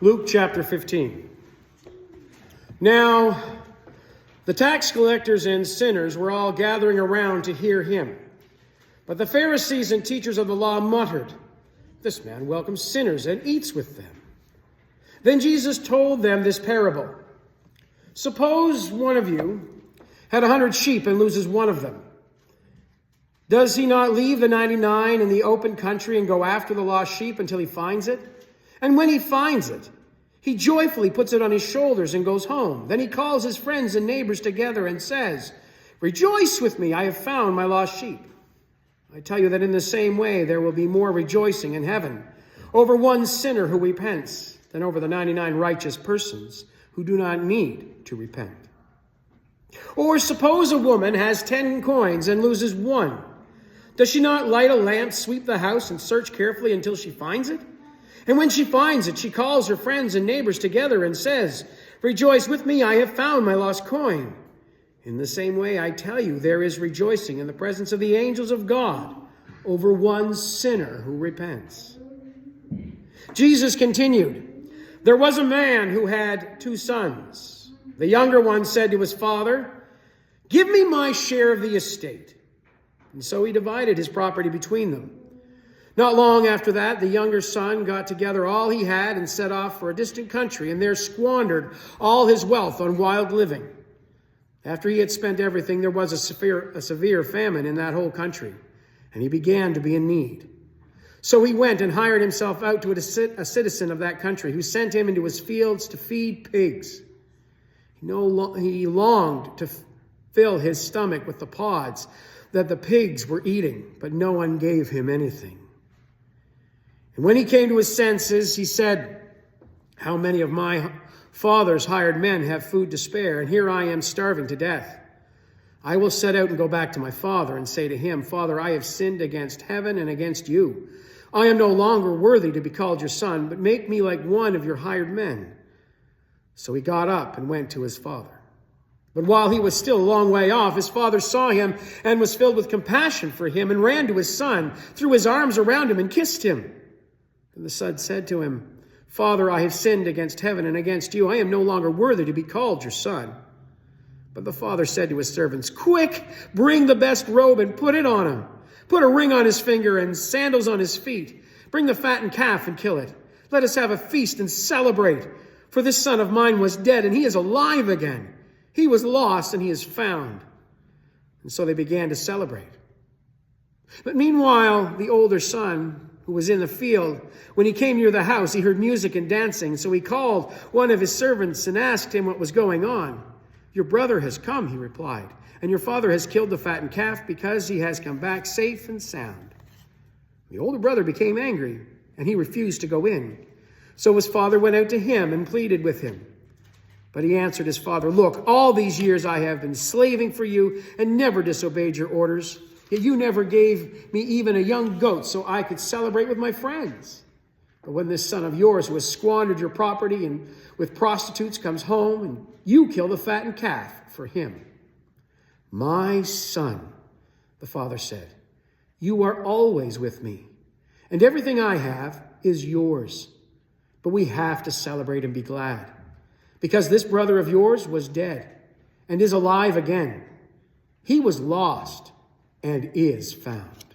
Luke chapter 15. Now, the tax collectors and sinners were all gathering around to hear him. But the Pharisees and teachers of the law muttered, "This man welcomes sinners and eats with them." Then Jesus told them this parable. Suppose one of you had 100 sheep and loses one of them. Does he not leave the 99 in the open country and go after the lost sheep until he finds it? And when he finds it, he joyfully puts it on his shoulders and goes home. Then he calls his friends and neighbors together and says, "Rejoice with me, I have found my lost sheep." I tell you that in the same way there will be more rejoicing in heaven over one sinner who repents than over the 99 righteous persons who do not need to repent. Or suppose a woman has 10 coins and loses one. Does she not light a lamp, sweep the house, and search carefully until she finds it? And when she finds it, she calls her friends and neighbors together and says, "Rejoice with me, I have found my lost coin." In the same way, I tell you, there is rejoicing in the presence of the angels of God over one sinner who repents. Jesus continued, "There was a man who had 2 sons. The younger one said to his father, 'Give me my share of the estate.' And so he divided his property between them. Not long after that, the younger son got together all he had and set off for a distant country, and there squandered all his wealth on wild living. After he had spent everything, there was a severe famine in that whole country, and he began to be in need. So he went and hired himself out to a citizen of that country, who sent him into his fields to feed pigs. He longed to fill his stomach with the pods that the pigs were eating, but no one gave him anything. And when he came to his senses, he said, 'How many of my father's hired men have food to spare, and here I am starving to death. I will set out and go back to my father and say to him, Father, I have sinned against heaven and against you. I am no longer worthy to be called your son, but make me like one of your hired men.' So he got up and went to his father. But while he was still a long way off, his father saw him and was filled with compassion for him and ran to his son, threw his arms around him and kissed him. And the son said to him, 'Father, I have sinned against heaven and against you. I am no longer worthy to be called your son.' But the father said to his servants, 'Quick, bring the best robe and put it on him. Put a ring on his finger and sandals on his feet. Bring the fattened calf and kill it. Let us have a feast and celebrate. For this son of mine was dead and he is alive again. He was lost and he is found.' And so they began to celebrate. But meanwhile, the older son, who was in the field, when he came near the house, he heard music and dancing. So he called one of his servants and asked him what was going on. 'Your brother has come,' he replied, 'and your father has killed the fattened calf because he has come back safe and sound.' The older brother became angry, and he refused to go in. So his father went out to him and pleaded with him. But he answered his father, 'Look, all these years I have been slaving for you and never disobeyed your orders. Yet you never gave me even a young goat so I could celebrate with my friends. But when this son of yours who has squandered your property and with prostitutes comes home, and you kill the fattened calf for him.' 'My son,' the father said, 'you are always with me, and everything I have is yours. But we have to celebrate and be glad, because this brother of yours was dead and is alive again. He was lost and is found.'"